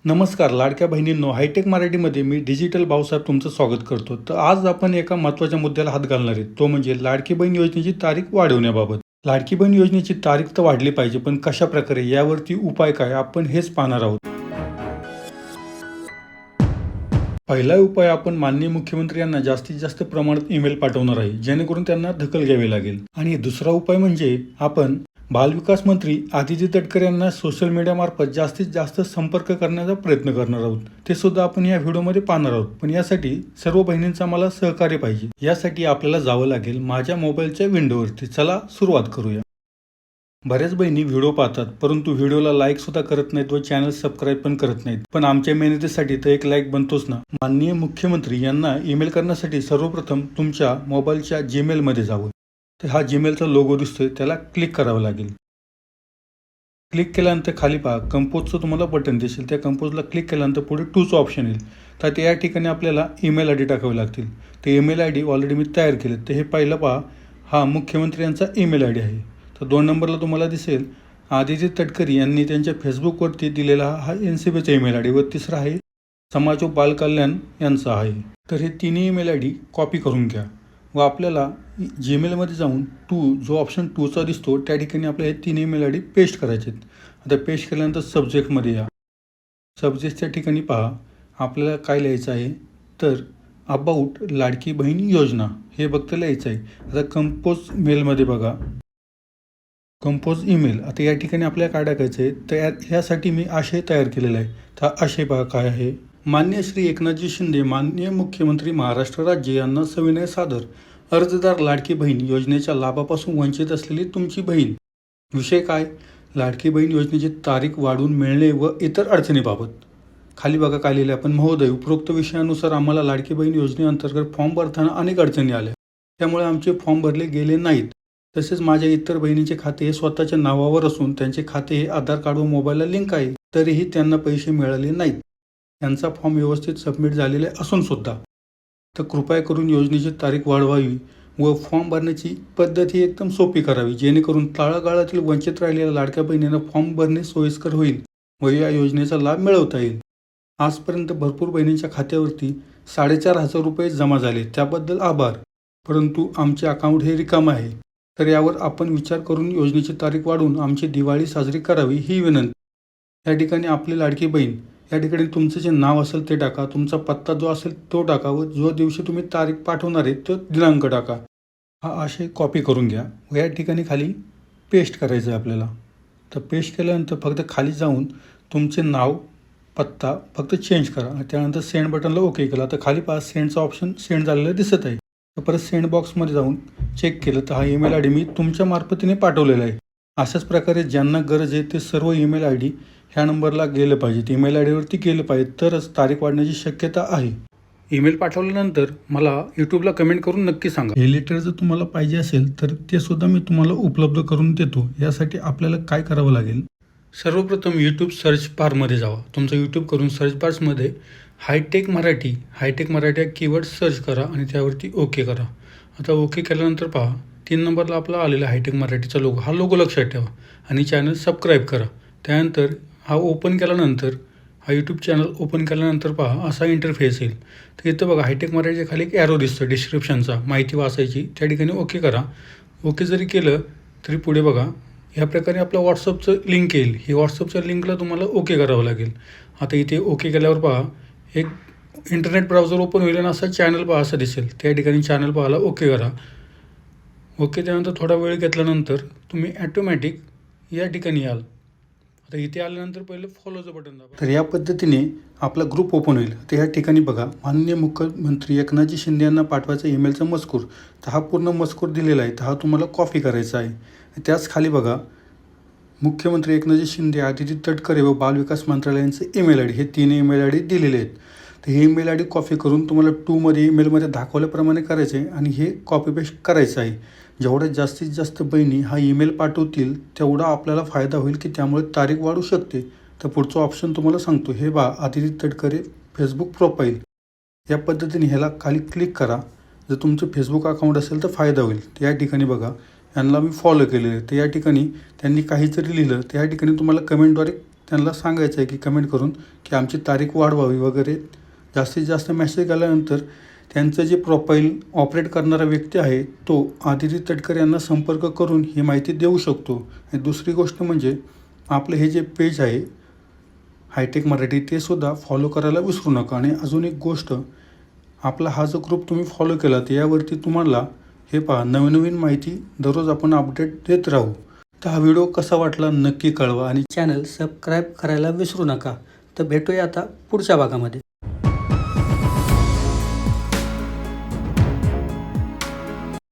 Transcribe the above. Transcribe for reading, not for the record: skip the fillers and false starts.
नमस्कार लाडक्या बहिणींनो, हायटेक मराठीमध्ये मी डिजिटल भाऊसाहेब तुमचं स्वागत करतो. तर आज आपण एका महत्त्वाच्या मुद्द्याला हात घालणार आहे, तो म्हणजे लाडकी बहीण योजनेची तारीख वाढवण्याबाबत. लाडकी बहीण योजनेची तारीख तर वाढली पाहिजे, पण कशा प्रकारे, यावरती उपाय काय, आपण हेच पाहणार आहोत. पहिला उपाय, आपण माननीय मुख्यमंत्री यांना जास्तीत जास्त प्रमाणात ईमेल पाठवणार आहे, जेणेकरून त्यांना दखल घ्यावी लागेल. आणि दुसरा उपाय म्हणजे आपण बालविकास मंत्री आदिती तटकरे यांना सोशल मीडियामार्फत जास्तीत जास्त संपर्क करण्याचा प्रयत्न करणार आहोत. ते सुद्धा आपण या व्हिडिओमध्ये पाहणार आहोत. पण यासाठी सर्व बहिणींचा मला सहकार्य पाहिजे. यासाठी आपल्याला जावं लागेल माझ्या मोबाईलच्या विंडोवरती. चला सुरुवात करूया. बऱ्याच बहिणी व्हिडिओ पाहतात, परंतु व्हिडिओला लाईक सुद्धा करत नाहीत व चॅनल सबस्क्राईब पण करत नाहीत. पण आमच्या मेहनतीसाठी तर एक लाईक बनतोच ना. माननीय मुख्यमंत्री यांना ईमेल करण्यासाठी सर्वप्रथम तुमच्या मोबाईलच्या जीमेलमध्ये जावं. तर हा जीमेलचा लोगो दिसतोय, त्याला क्लिक करावं लागेल. क्लिक केल्यानंतर खाली पहा, कंपोजचं तुम्हाला बटन दिसेल. त्या कंपोजला क्लिक केल्यानंतर पुढे टूचं ऑप्शन येईल. तर त्या ठिकाणी आपल्याला ईमेल आय डी टाकावी लागतील. ते ईमेल आय डी ऑलरेडी मी तयार केले. तर हे पहिलं पहा, हा मुख्यमंत्री यांचा ईमेल आय डी आहे. तर 2 नंबरला तुम्हाला दिसेल आदिती तटकरे यांनी त्यांच्या फेसबुकवरती दिलेला हा NCBचा ईमेल आय डी. व तिसरा आहे समाज व बालकल्याण यांचा आहे. तर हे तिन्ही ईमेल आय डी कॉपी करून घ्या व आपल्याला जीमेलमध्ये जाऊन जो ऑप्शन 2चा दिसतो त्या ठिकाणी आपल्या हे 3 ईमेल आय डी पेस्ट करायचे आहेत. आता पेस्ट केल्यानंतर सब्जेक्टमध्ये या. सब्जेक्टच्या ठिकाणी पहा, आपल्याला काय लिहायचं आहे, तर अबाउट लाडकी बहीण योजना हे फक्त लिहायचं आहे. आता कंपोज मेलमध्ये बघा, कंपोज ईमेल. आता या ठिकाणी आपल्याला काय टाकायचं आहे, तर ह्यासाठी मी आशय तयार केलेला आहे. तर आशय पहा काय आहे. मान्य श्री एकनाथजी शिंदे, माननीय मुख्यमंत्री महाराष्ट्र राज्य यांना सविनय सादर. अर्जदार लाडकी बहीण योजनेच्या लाभापासून वंचित असलेली तुमची बहीण. विषय काय, लाडकी बहीण योजनेची तारीख वाढवून मिळणे व इतर अडचणीबाबत. खाली बघा काय लिहिले आपण. महोदय, उपरोक्त विषयानुसार आम्हाला लाडकी बहीण योजनेअंतर्गत फॉर्म भरताना अनेक अडचणी आल्या, त्यामुळे आमचे फॉर्म भरले गेले नाहीत. तसेच माझ्या इतर बहिणींचे खाते हे स्वतःच्या नावावर असून त्यांचे खाते हे आधार कार्ड व मोबाईलला लिंक आहे, तरीही त्यांना पैसे मिळाले नाहीत. त्यांचा फॉर्म व्यवस्थित सबमिट झालेले असून सुद्धा. तर कृपया करून योजनेची तारीख वाढवावी व फॉर्म भरण्याची पद्धत ही एकदम सोपी करावी, जेणेकरून तळागाळातील वंचित राहिलेल्या लाडक्या बहिणींना फॉर्म भरणे सोयीस्कर होईल व या योजनेचा लाभ मिळवता येईल. आजपर्यंत भरपूर बहिणींच्या खात्यावरती 4,500 रुपये जमा झाले, त्याबद्दल आभार. परंतु आमचे अकाउंट हे रिकाम आहे. तर यावर आपण विचार करून योजनेची तारीख वाढवून आमची दिवाळी साजरी करावी ही विनंती. या ठिकाणी आपली लाडकी बहीण, या ठिकाणी तुमचं जे नाव असेल ते टाका, तुमचा पत्ता जो असेल तो टाका व जो दिवशी तुम्ही तारीख पाठवणार आहे तो दिनांक टाका. हा आशय कॉपी करून घ्या व या ठिकाणी खाली पेस्ट करायचं आहे आपल्याला. तर पेस्ट केल्यानंतर फक्त खाली जाऊन तुमचे नाव, पत्ता फक्त चेंज करा. त्यानंतर सेंड बटनला ओके केला. तर खाली पहा, सेंडचा ऑप्शन सेंड झालेलं दिसत आहे. तर परत सेंड बॉक्समध्ये जाऊन चेक केलं तर हा ईमेल आय डी मी तुमच्या मार्फतीने पाठवलेला आहे. अशाच प्रकारे ज्यांना गरज आहे ते सर्व ईमेल आय डी ह्या नंबरला गेलं पाहिजे, ईमेल आय डीवरती गेलं पाहिजे, तरच तारीख वाढण्याची शक्यता आहे. ईमेल पाठवल्यानंतर मला यूट्यूबला कमेंट करून नक्की सांगा. हे लेटर जर तुम्हाला पाहिजे असेल तर ते सुद्धा मी तुम्हाला उपलब्ध करून देतो. यासाठी आपल्याला काय करावं लागेल, सर्वप्रथम यूट्यूब सर्च बारमध्ये जावा. तुमचं यूट्यूब करून सर्च बार्समध्ये हायटेक मराठी हा कीवर्ड सर्च करा आणि त्यावरती ओके करा. आता ओके केल्यानंतर पहा, 3 नंबरला आपला आलेला हायटेक मराठीचा लोगो, हा लोगो लक्षात ठेवा आणि चॅनल सबस्क्राईब करा. त्यानंतर हा ओपन केल्यानंतर, हा यूट्यूब चॅनल ओपन केल्यानंतर पहा असा इंटरफेस येईल. तर इथं बघा हायटेक मराठीच्या खाली एक ॲरो दिसतं डिस्क्रिप्शनचा, माहिती वाचायची, त्या ठिकाणी ओके करा. ओके जरी केलं तरी पुढे बघा ह्या प्रकारे आपलं व्हॉट्सअपचं लिंक येईल. ही व्हॉट्सअपच्या लिंकला तुम्हाला ओके करावं लागेल. आता इथे ओके केल्यावर पहा एक इंटरनेट ब्राउझर ओपन होईल आणि असा चॅनल पहा असं दिसेल. त्या ठिकाणी चॅनल पाहायला ओके करा. ओके त्यानंतर थोडा वेळ घेतल्यानंतर तुम्ही ॲटोमॅटिक या ठिकाणी याल. आता इथे आल्यानंतर पहिलं फॉलोचं बटन दाबा. तर या पद्धतीने आपला ग्रुप ओपन होईल. तर ह्या ठिकाणी बघा, माननीय मुख्यमंत्री एकनाथजी शिंदे यांना पाठवायचा ईमेलचा मजकूर. तर हा पूर्ण मजकूर दिलेला आहे. तर हा तुम्हाला कॉपी करायचा आहे. त्याच खाली बघा, मुख्यमंत्री एकनाथजी शिंदे, आदिती तटकरे व बालविकास मंत्रालयाचे ईमेल आय डी, हे 3 ईमेल आय डी दिलेले आहेत. तर हे ईमेल आय डी कॉपी करून तुम्हाला 2मध्ये ईमेलमध्ये दाखवल्याप्रमाणे करायचे आहे आणि हे कॉपी पेस्ट करायचं आहे. जेवढ्या जास्तीत जास्त बहिणी हा ईमेल पाठवतील तेवढा आपल्याला फायदा होईल, की त्यामुळे तारीख वाढू शकते. तर पुढचं ऑप्शन तुम्हाला सांगतो, हे बा आदिती तटकरे फेसबुक प्रोफाईल. या पद्धतीने ह्याला खाली क्लिक करा. जर तुमचं फेसबुक अकाउंट असेल तर फायदा होईल. तर या ठिकाणी बघा, यांना मी फॉलो केलेलं आहे. तर या ठिकाणी त्यांनी काही जरी लिहिलं तर या ठिकाणी तुम्हाला कमेंटद्वारे त्यांना सांगायचं आहे की कमेंट करून की आमची तारीख वाढवावी वगैरे. जास्तीत जास्त मेसेज आल्यानंतर त्यांचं जे प्रोफाईल ऑपरेट करणारा व्यक्ती आहे तो आदिती तटकरे यांना संपर्क करून ही माहिती देऊ शकतो. आणि दुसरी गोष्ट म्हणजे आपलं हे जे पेज आहे हायटेक मराठी ते सुद्धा फॉलो करायला विसरू नका. आणि अजून एक गोष्ट, आपला हा जो ग्रुप तुम्ही फॉलो केला तर यावरती तुम्हाला हे पहा नवीन माहिती दररोज आपण अपडेट देत राहू. तर हा व्हिडिओ कसा वाटला नक्की कळवा आणि चॅनल सबस्क्राईब करायला विसरू नका. तर भेटूया आता पुढच्या भागामध्ये.